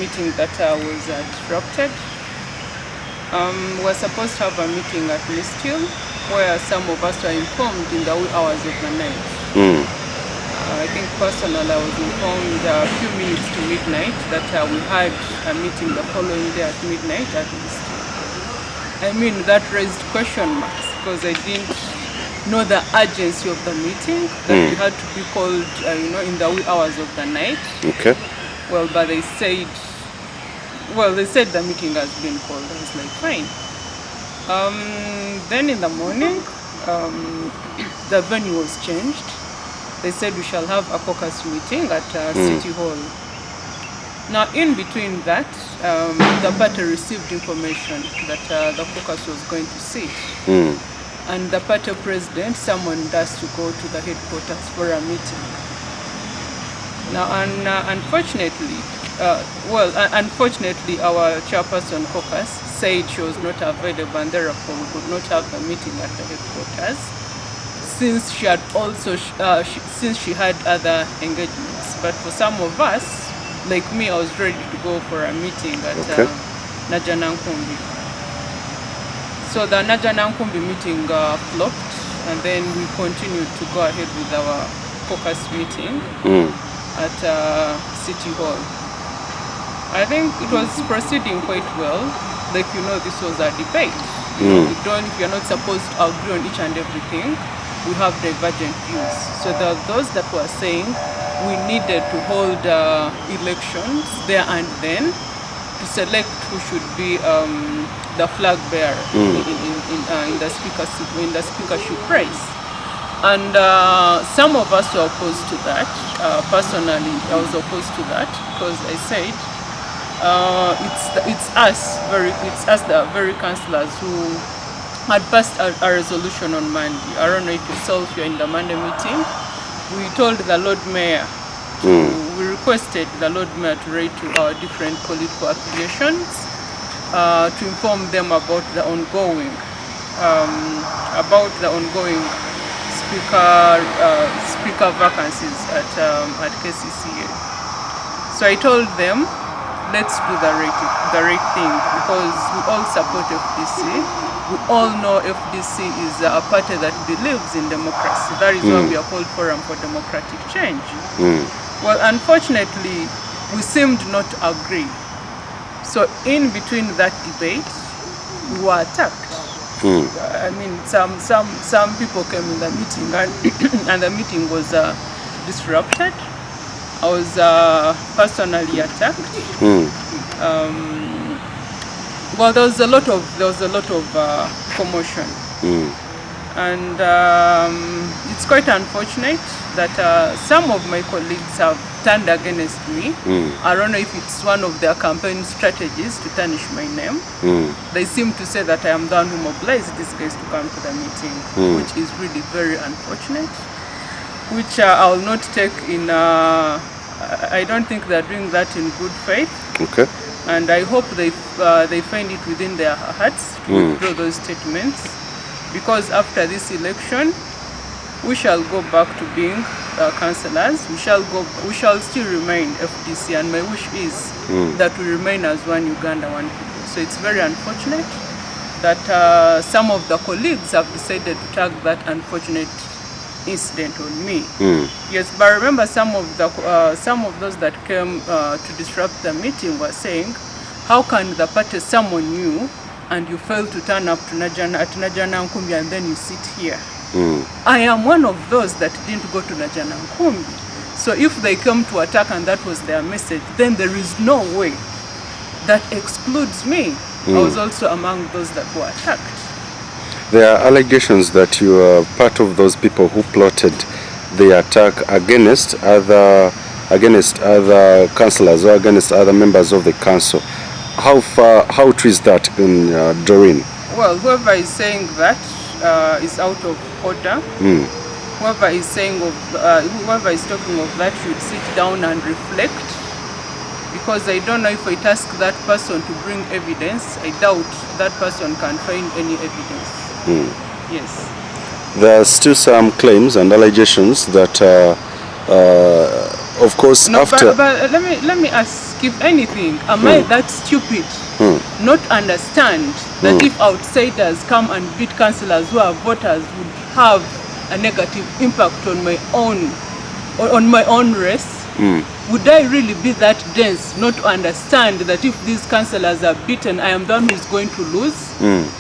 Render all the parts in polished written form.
meeting that was disrupted. We're supposed to have a meeting at Listil, where some of us were informed in the wee hours of the night. I think personally I was informed a few minutes to midnight that we had a meeting the following day at midnight at Listil. I mean, that raised question marks because I didn't know the urgency of the meeting, that we had to be called, in the wee hours of the night. Okay. Well, but they said the meeting has been called. I was like, fine. Then in the morning, the venue was changed. They said we shall have a caucus meeting at City Hall. Now, in between that, the party received information that the caucus was going to sit. And the party president summoned us to go to the headquarters for a meeting. Now, unfortunately, our chairperson caucus said she was not available, and therefore we could not have the meeting at the headquarters, since she had since she had other engagements. But for some of us, like me, I was ready to go for a meeting at Nyajura. So the Nyajura meeting flopped, and then we continued to go ahead with our caucus meeting at City Hall. I think it was proceeding quite well. Like, this was a debate. You're not supposed to agree on each and everything. We have divergent views. So there are those that were saying we needed to hold elections there and then to select who should be the flag bearer in the speakership race. And some of us were opposed to that. Personally, I was opposed to that because I said it's us, the very councillors who had passed a resolution on Monday. I don't know if you're in the Monday meeting. We told the Lord Mayor, we requested the Lord Mayor to write to our different political affiliations to inform them about the ongoing speaker vacancies at KCCA. So I told them, let's do the right thing, because we all support FDC. We all know FDC is a party that believes in democracy. That is why we are called Forum for Democratic Change. Well, unfortunately, we seemed not to agree. So in between that debate, we were attacked. I mean, some people came in the meeting and the meeting was disrupted. I was personally attacked. Well, there was a lot of commotion, and it's quite unfortunate that some of my colleagues have turned against me. I don't know if it's one of their campaign strategies to tarnish my name. They seem to say that I am the one who mobilized these guys to come to the meeting, which is really very unfortunate, which I will not take in. I don't think they're doing that in good faith. Okay. And I hope they find it within their hearts to withdraw those statements, because after this election, we shall go back to being councillors. We shall still remain FDC, and my wish is that we remain as one Uganda, one people. So it's very unfortunate that some of the colleagues have decided to tag that unfortunate incident on me. Yes, but remember, some of those that came to disrupt the meeting were saying, how can the party summon you and you fail to turn up to Nyajura and then you sit here? I am one of those that didn't go to Nyajura. So if they come to attack and that was their message, then there is no way that excludes me. I was also among those that were attacked. There are allegations that you are part of those people who plotted the attack against other councillors or against other members of the council. How true is that in Doreen? Well, whoever is saying that is out of order. Whoever is talking of that should sit down and reflect, because I don't know if I ask that person to bring evidence. I doubt that person can find any evidence. Yes. There are still some claims and allegations that, of course, no, after. But let me ask ask, if anything, am I that stupid not understand that if outsiders come and beat councillors who are voters would have a negative impact on my own race? Would I really be that dense not to understand that if these councillors are beaten, I am the one who is going to lose?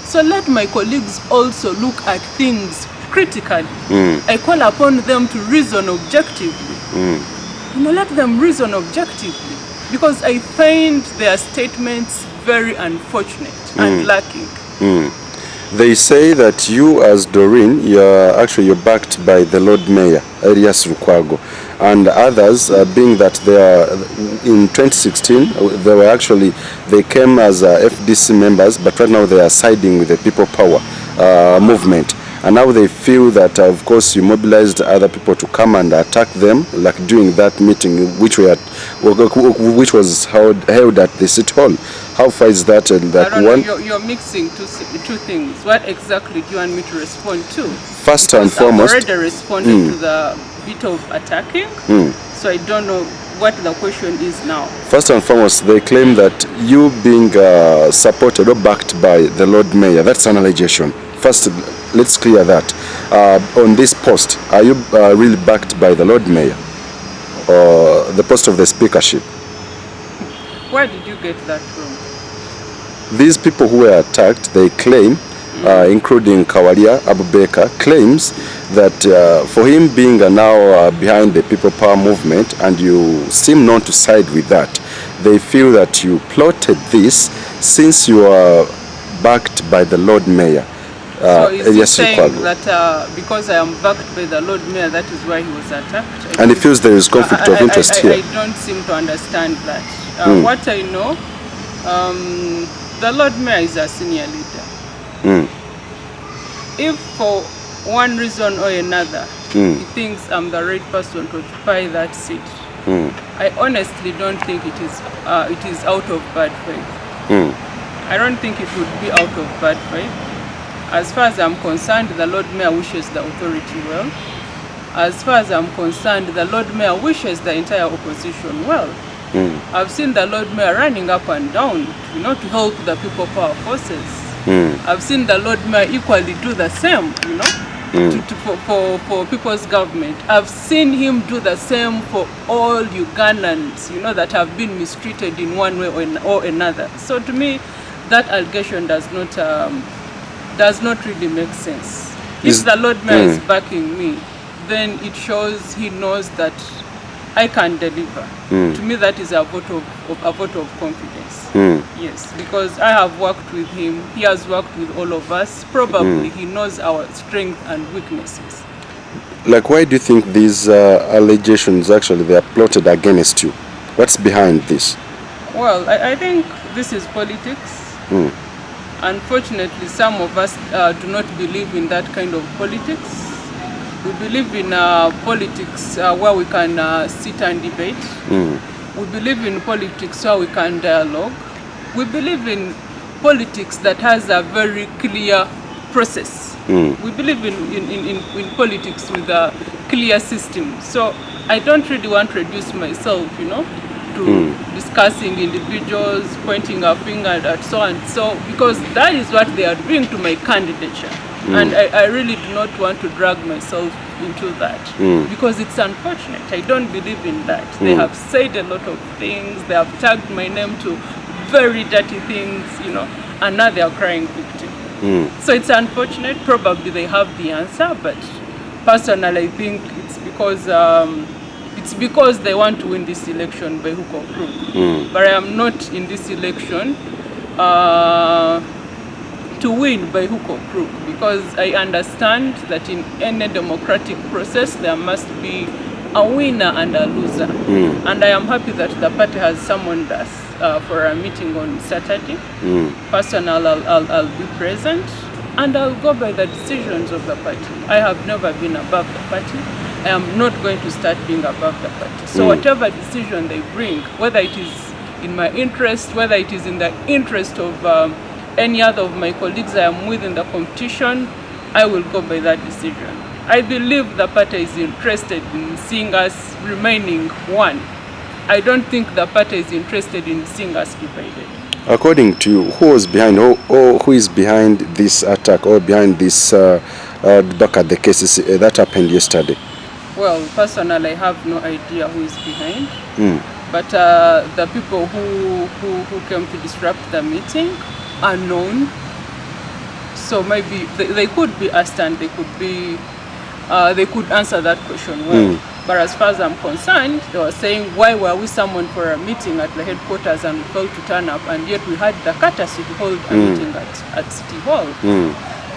So let my colleagues also look at things critically. I call upon them to reason objectively. Let them reason objectively, because I find their statements very unfortunate and lacking. They say that you, as Doreen, you're backed by the Lord Mayor, Elias Lukwago, and others, being that they are in 2016, they came as FDC members, but right now they are siding with the People Power movement. And now they feel that, of course, you mobilized other people to come and attack them, like during that meeting, which was held at the City Hall. How far is that? And that I don't know, you're mixing two things. What exactly do you want me to respond to? First and foremost, I've already responded to the bit of attacking, so I don't know what the question is now. First and foremost, they claim that you being supported or backed by the Lord Mayor, that's an allegation. First, let's clear that. On this post, are you really backed by the Lord Mayor or the post of the Speakership? Where did you get that from? These people who were attacked, they claim, including Kawalia Abubeka, claims that for him being now behind the People Power movement, and you seem not to side with that, they feel that you plotted this since you are backed by the Lord Mayor. So is he saying that because I am backed by the Lord Mayor, that is why he was attacked? And he feels there is conflict of interest here. I don't seem to understand that. What I know, the Lord Mayor is a senior leader. If for one reason or another he thinks I'm the right person to occupy that seat, I honestly don't think it is out of bad faith. I don't think it would be out of bad faith. As far as I'm concerned, the Lord Mayor wishes the authority well. As far as I'm concerned, the Lord Mayor wishes the entire opposition well. I've seen the Lord Mayor running up and down, to help the People Power forces. I've seen the Lord Mayor equally do the same, for people's government. I've seen him do the same for all Ugandans, that have been mistreated in one way or another. So to me, that allegation does not really make sense. If the Lord Mayor is backing me, then it shows he knows that I can deliver. To me, that is a vote of confidence. Yes, because I have worked with him. He has worked with all of us. Probably he knows our strengths and weaknesses. Like, why do you think these allegations actually they are plotted against you? What's behind this? Well, I think this is politics. Unfortunately, some of us do not believe in that kind of politics. We believe in politics where we can sit and debate. We believe in politics where we can dialogue. We believe in politics that has a very clear process. We believe in politics with a clear system. So I don't really want to reduce myself, to discussing individuals, pointing a finger at so and so, because that is what they are doing to my candidature. And I really do not want to drag myself into that, because it's unfortunate. I don't believe in that. They have said a lot of things. They have tagged my name to very dirty things, and now they are crying victim. So it's unfortunate. Probably they have the answer, but personally, I think it's because they want to win this election by hook or crook. But I am not in this election to win by hook or crook, because I understand that in any democratic process there must be a winner and a loser. And I am happy that the party has summoned us for a meeting on Saturday. Personally, I'll be present, and I'll go by the decisions of the party. I have never been above the party. I am not going to start being above the party. So whatever decision they bring, whether it is in my interest, whether it is in the interest of any other of my colleagues I am with in the competition, I will go by that decision. I believe the party is interested in seeing us remaining one. I don't think the party is interested in seeing us divided. According to you, who was behind, or who is behind this attack, or behind this back at the cases that happened yesterday? Well, personally, I have no idea who is behind. But the people who came to disrupt the meeting are known. So maybe they could be asked, and they could answer that question well. But as far as I'm concerned, they were saying, why were we summoned for a meeting at the headquarters and we failed to turn up, and yet we had the courtesy to hold a meeting at City Hall?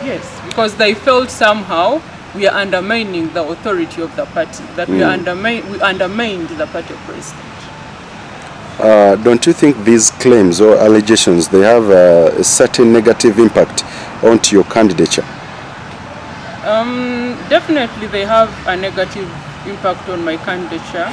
Yes, because they felt somehow we are undermining the authority of the party, that we undermined the party president. Don't you think these claims or allegations, they have a certain negative impact onto your candidature? Definitely they have a negative impact on my candidature.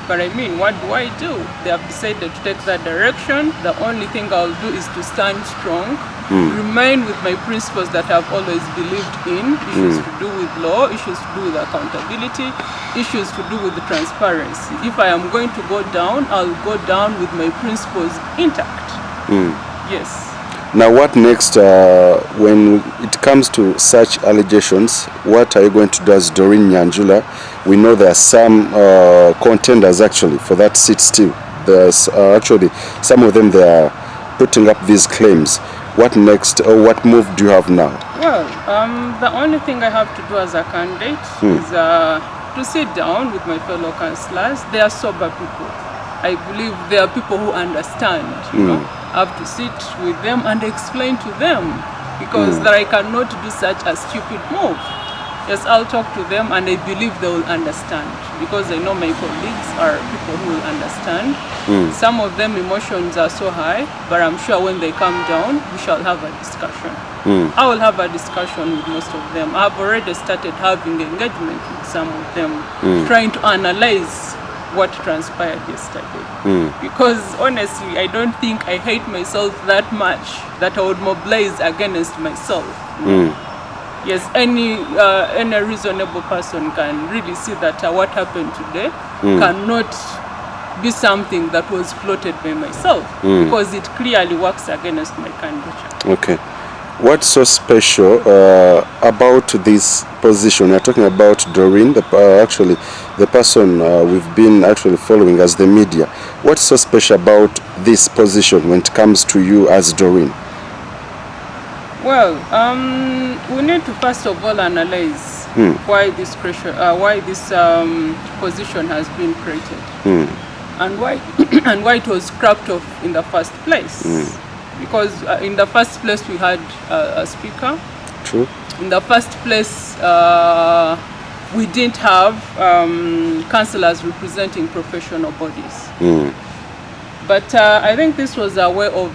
But I mean, what do? They have decided to take that direction. The only thing I'll do is to stand strong, remain with my principles that I've always believed in, issues to do with law, issues to do with accountability, issues to do with the transparency. If I am going to go down, I'll go down with my principles intact. Yes. Now, what next when it comes to such allegations? What are you going to do as Doreen Nyajura? We know there are some contenders actually for that seat still. There's actually some of them, they are putting up these claims. What next, or what move do you have now? Well, the only thing I have to do as a candidate is to sit down with my fellow councillors. They are sober people. I believe they are people who understand, you know. I have to sit with them and explain to them, because that I cannot do such a stupid move. Yes, I'll talk to them, and I believe they will understand, because I know my colleagues are people who will understand. Some of them emotions are so high, but I'm sure when they come down, we shall have a discussion. I will have a discussion with most of them. I've already started having engagement with some of them, trying to analyze what transpired yesterday. Because honestly, I don't think I hate myself that much that I would mobilize against myself. Yes, any reasonable person can really see that what happened today cannot be something that was plotted by myself, because it clearly works against my candidature. Okay. What's so special about this position? You're talking about Doreen, actually the person we've been actually following as the media. What's so special about this position when it comes to you as Doreen? Well, we need to first of all analyze why this position has been created, and why it was scrapped off in the first place. Because in the first place we had a speaker. True. In the first place we didn't have councillors representing professional bodies. But I think this was a way of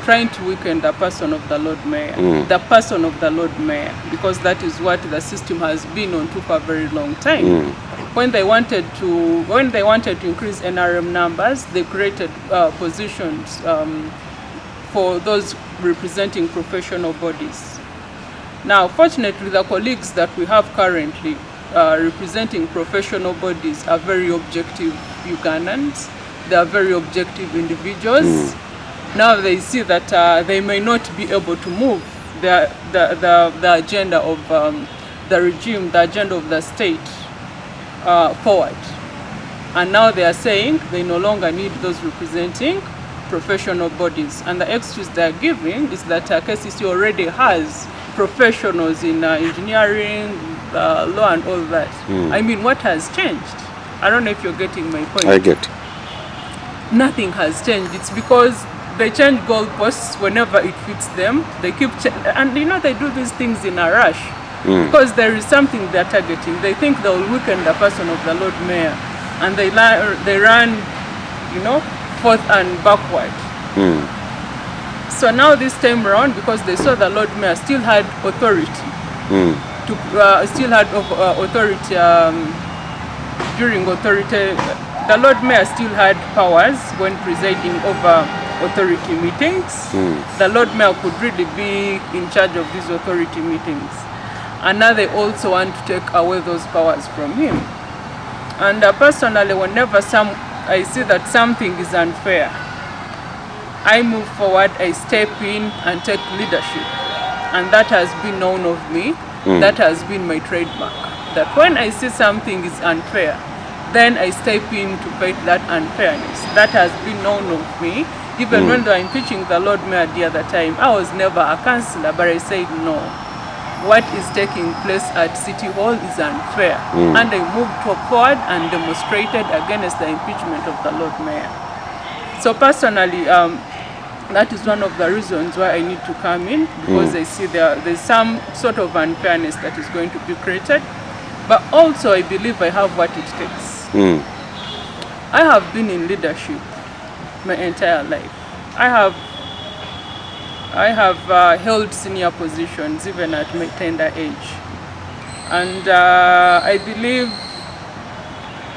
trying to weaken the person of the Lord Mayor, the person of the Lord Mayor, because that is what the system has been on to for a very long time. When they wanted to increase NRM numbers, they created positions for those representing professional bodies. Now, fortunately, the colleagues that we have currently representing professional bodies are very objective Ugandans. They are very objective individuals. Now they see that they may not be able to move the agenda of the regime, the agenda of the state forward. And now they are saying they no longer need those representing professional bodies, and the excuse they are giving is that KCC already has professionals in engineering, law and all that. I mean, what has changed? I don't know if you're getting my point. I get. Nothing has changed. It's because they change goalposts whenever it fits them. They keep and you know, they do these things in a rush because there is something they're targeting. They think they will weaken the person of the Lord Mayor, and they run, you know, forth and backward. So now this time around, because they saw the Lord Mayor still had authority during authority, the Lord Mayor still had powers when presiding over authority meetings. The Lord Mayor could really be in charge of these authority meetings, and now they also want to take away those powers from him. And personally, whenever some I see that something is unfair, I move forward, I step in and take leadership. And that has been known of me. That has been my trademark. That when I see something is unfair, then I step in to fight that unfairness. That has been known of me. Even when they were impeaching the Lord Mayor the other time, I was never a councillor, but I said no. What is taking place at City Hall is unfair. And I moved forward and demonstrated against the impeachment of the Lord Mayor. So personally, that is one of the reasons why I need to come in, because I see there's some sort of unfairness that is going to be created. But also I believe I have what it takes. I have been in leadership my entire life. I have held senior positions even at my tender age. And I believe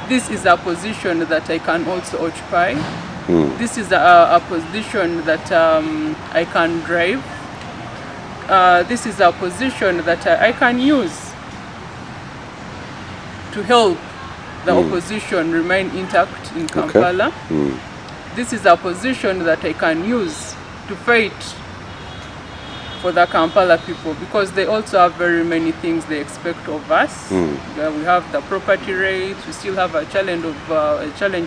this is a position that I can also occupy. This is a position that I can drive. This is a position that I can use to help the opposition remain intact in Kampala. This is a position that I can use to fight for the Kampala people, because they also have very many things they expect of us. We have the property rates, we still have a challenge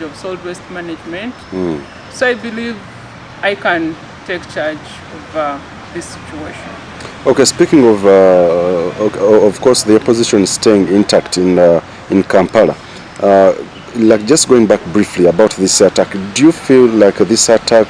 of solid waste management. So I believe I can take charge of this situation. Okay, speaking of course, the opposition is staying intact in Kampala. Like, just going back briefly about this attack, do you feel like this attack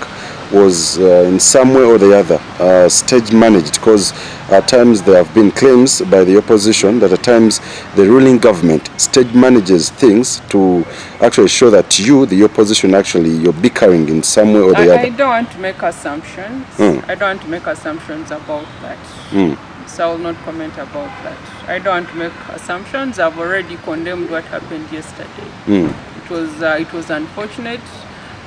was in some way or the other stage managed? Because at times there have been claims by the opposition that at times the ruling government stage manages things to actually show that you, the opposition, actually you're bickering in some way or the other. I don't want to make assumptions. I don't want to make assumptions about that. So I will not comment about that. I don't want to make assumptions. I've already condemned what happened yesterday. It was unfortunate.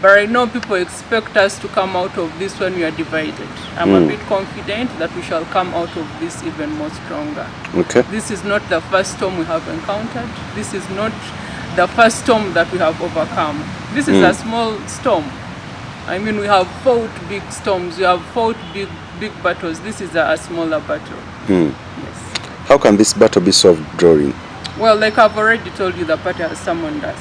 But I know people expect us to come out of this when we are divided. I'm a bit confident that we shall come out of this even more stronger. Okay. This is not the first storm we have encountered. This is not the first storm that we have overcome. This is a small storm. I mean, we have fought big storms. We have fought big battles. This is a smaller battle. Yes. How can this battle be solved, Doreen? Well, like I've already told you, the party has summoned us.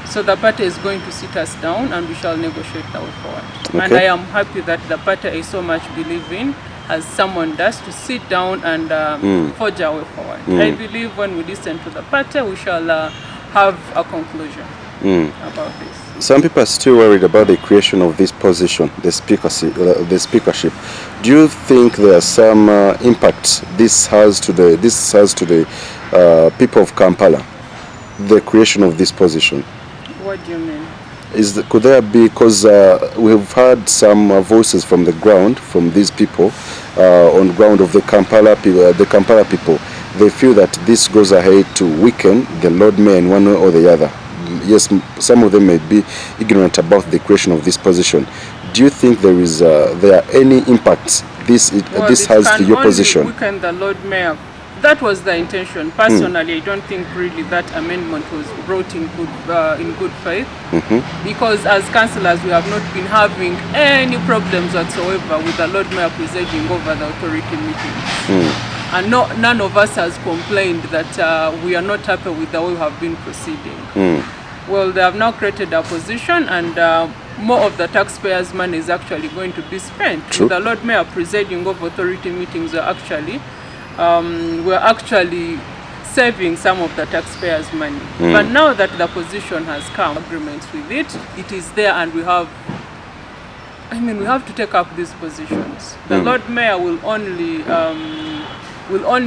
So the party is going to sit us down and we shall negotiate the way forward. Okay. And I am happy that the party I so much believe in has summoned us to sit down and forge our way forward. I believe when we listen to the party, we shall have a conclusion about this. Some people are still worried about the creation of this position, the speakership. Do you think there are some impacts this has to the people of Kampala, the creation of this position? What do you mean? Could there be, because we've heard some voices from the ground, from these people, on the ground of the Kampala people, they feel that this goes ahead to weaken the Lord Mayor in one way or the other. Yes, some of them may be ignorant about the creation of this position. Do you think there are any impacts this has to your position? Only weaken the Lord Mayor. That was the intention. Personally, I don't think really that amendment was brought in good faith, because as councillors we have not been having any problems whatsoever with the Lord Mayor presiding over the authority meetings. And none of us has complained that we are not happy with the way we have been proceeding. Well, they have now created a position, and more of the taxpayers' money is actually going to be spent. True. With the Lord Mayor presiding over authority meetings, we're actually saving some of the taxpayers' money. But now that the position has come, agreements with it, it is there, and we have to take up these positions. The Lord Mayor will only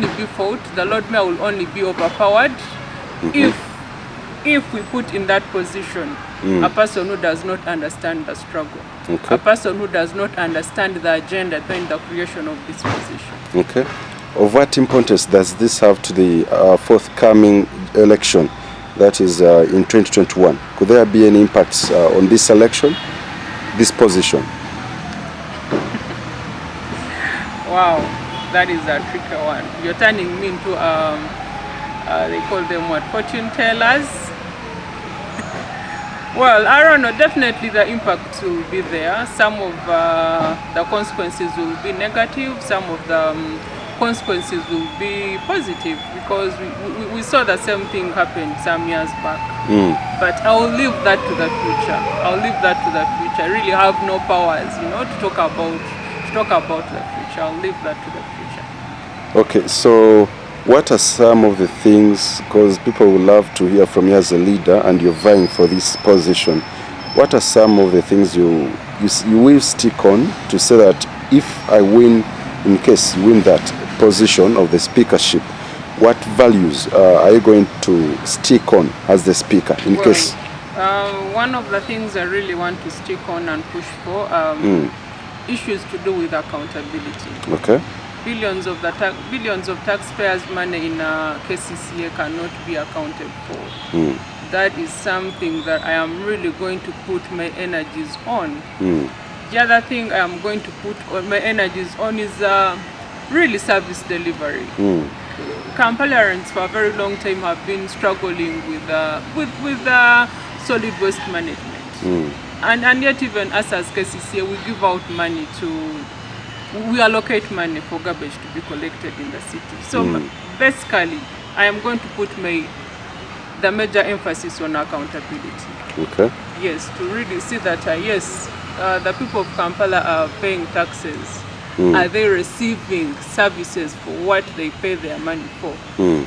be fought. The Lord Mayor will only be overpowered if we put in that position a person who does not understand the struggle, a person who does not understand the agenda behind the creation of this position. Okay. Of what importance does this have to the forthcoming election, that is in 2021? Could there be any impacts on this election, this position? Wow, that is a tricky one. You're turning me into, they call them what, fortune tellers? Well, I don't know. Definitely the impact will be there. Some of the consequences will be negative. Some of the consequences will be positive because we saw the same thing happen some years back. But I'll leave that to the future. I'll leave that to the future. I really have no powers, to talk about the future. I'll leave that to the future. Okay, so what are some of the things, because people will love to hear from you as a leader and you're vying for this position, what are some of the things you will stick on to say that if I win, in case you win that position of the speakership, what values are you going to stick on as the speaker in case? One of the things I really want to stick on and push for issues to do with accountability. Okay. Billions of taxpayers' money in KCCA cannot be accounted for. That is something that I am really going to put my energies on. The other thing I am going to put my energies on is really service delivery. Kampalarians for a very long time have been struggling with solid waste management. And yet even us as KCCA, we give out money we allocate money for garbage to be collected in the city. So basically, I am going to put the major emphasis on accountability. Okay. Yes, to really see that, yes, the people of Kampala are paying taxes. Are they receiving services for what they pay their money for?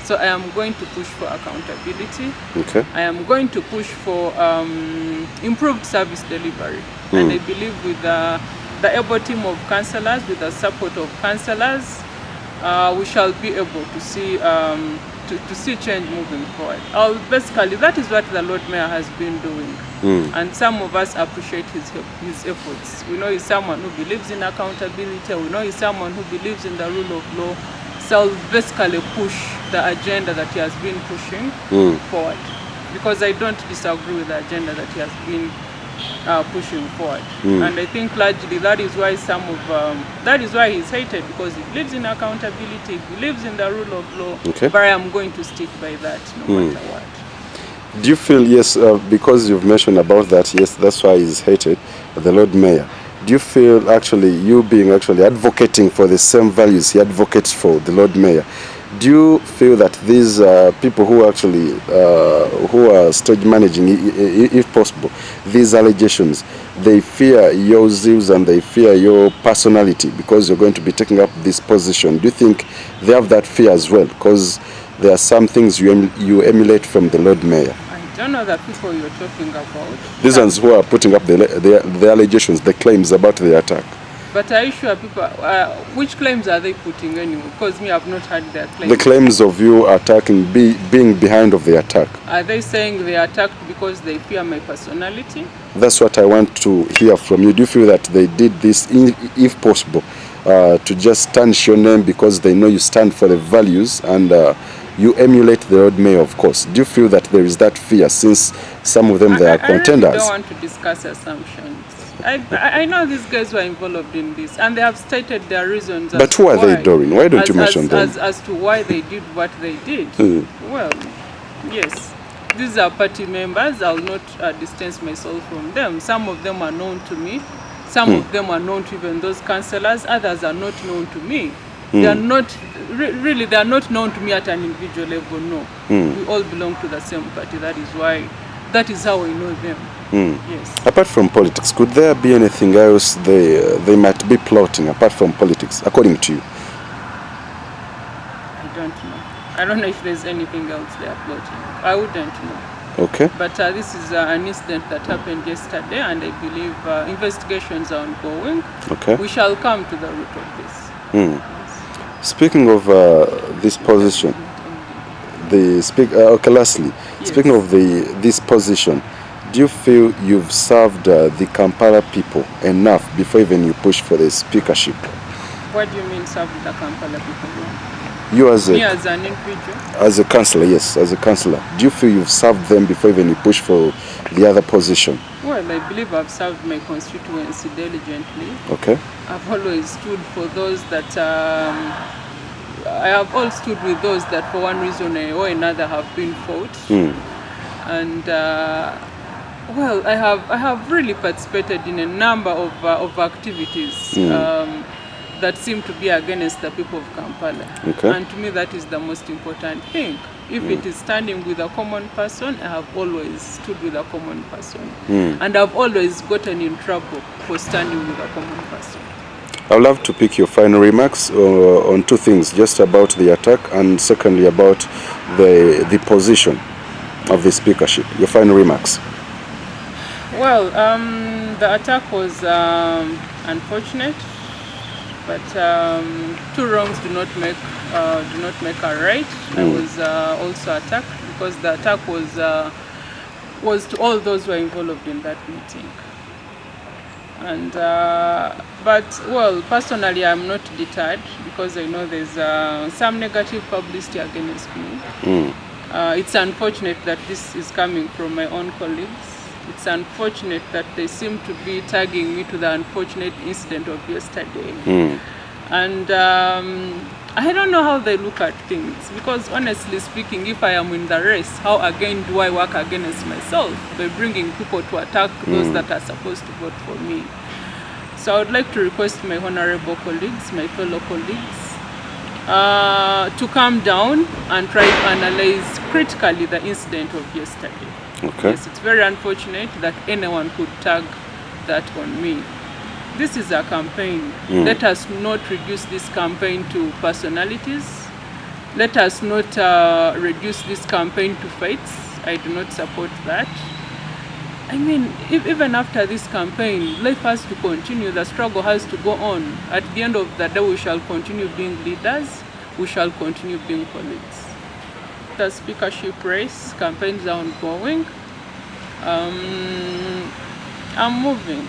So I am going to push for accountability. Okay. I am going to push for improved service delivery. And I believe with the able team of councillors, with the support of councillors, we shall be able to see change moving forward. Basically, that is what the Lord Mayor has been doing. And some of us appreciate his efforts. We know he's someone who believes in accountability. We know he's someone who believes in the rule of law. So I'll basically push the agenda that he has been pushing forward. Because I don't disagree with the agenda that he has been pushing forward. And I think largely that is why that is why he's hated, because he believes in accountability, he believes in the rule of law. Okay. But I am going to stick by that no matter what. Do you feel, yes, because you've mentioned about that, yes, that's why he's hated, the Lord Mayor. Do you feel actually you being actually advocating for the same values he advocates for, the Lord Mayor? Do you feel that these people who actually who are stage managing, if possible, these allegations, they fear your zeals and they fear your personality because you're going to be taking up this position? Do you think they have that fear as well? Because there are some things you emulate from the Lord Mayor. I don't know the people you're talking about. These ones who are putting up the allegations, the claims about the attack. But are you sure people, which claims are they putting anyway? Because me, I've not heard their claims. The claims of you attacking, being behind of the attack. Are they saying they attacked because they fear my personality? That's what I want to hear from you. Do you feel that they did this, if possible, to just tarnish your name because they know you stand for the values and you emulate the Lord Mayor, of course? Do you feel that there is that fear since some of them they are contenders? I don't want to discuss assumptions. I know these guys were involved in this and they have stated their reasons. But who are they, Doreen? Why don't you mention them? As to why they did what they did. Well, yes, these are party members. I'll not distance myself from them. Some of them are known to me. Some of them are known to even those councillors. Others are not known to me. They are not, really, they are not known to me at an individual level, no. We all belong to the same party. That is how I know them. Yes. Apart from politics, could there be anything else they might be plotting apart from politics, according to you? I don't know. I don't know if there's anything else they are plotting. I wouldn't know. Okay. But this is an incident that happened yesterday, and I believe investigations are ongoing. Okay. We shall come to the root of this. Yes. Speaking of this position, lastly, yes. Speaking of this position, do you feel you've served the Kampala people enough before even you push for the speakership? What do you mean serve the Kampala people? You as me as an individual? As a councillor, yes, as a councillor. Do you feel you've served them before even you push for the other position? Well, I believe I've served my constituency diligently. Okay. I've always stood for those that I have all stood with those that for one reason or another have been fought. And Well, I have really participated in a number of activities that seem to be against the people of Kampala. Okay. And to me, that is the most important thing. If it is standing with a common person, I have always stood with a common person. And I've always gotten in trouble for standing with a common person. I'd love to pick your final remarks on two things, just about the attack and secondly about the position of the speakership. Your final remarks. Well, the attack was unfortunate, but two wrongs do not make a right. I was also attacked because the attack was to all those who were involved in that meeting. And but well, personally, I'm not deterred because I know there's some negative publicity against me. It's unfortunate that this is coming from my own colleagues. It's unfortunate that they seem to be tagging me to the unfortunate incident of yesterday. And I don't know how they look at things, because honestly speaking, if I am in the race, how again do I work against myself by bringing people to attack those that are supposed to vote for me? So I would like to request my honorable colleagues, my fellow colleagues, to calm down and try to analyze critically the incident of yesterday. Okay. Yes, it's very unfortunate that anyone could tag that on me. This is a campaign. Let us not reduce this campaign to personalities. Let us not reduce this campaign to fights. I do not support that. I mean, even after this campaign, life has to continue. The struggle has to go on. At the end of the day, we shall continue being leaders. We shall continue being colleagues. The speakership race, campaigns are ongoing. I'm moving.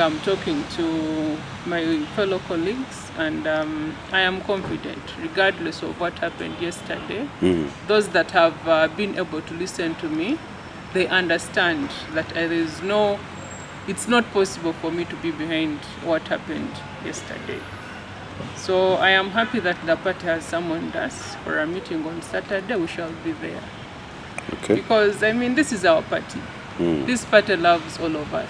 I'm talking to my fellow colleagues, and I am confident, regardless of what happened yesterday. Those that have been able to listen to me, they understand that it's not possible for me to be behind what happened yesterday. So I am happy that the party has summoned us for a meeting on Saturday. We shall be there. Okay. Because, I mean, this is our party. This party loves all of us.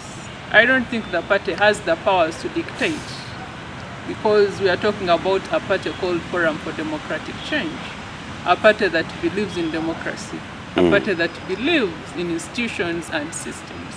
I don't think the party has the powers to dictate, because we are talking about a party called Forum for Democratic Change, a party that believes in democracy, a party that believes in institutions and systems.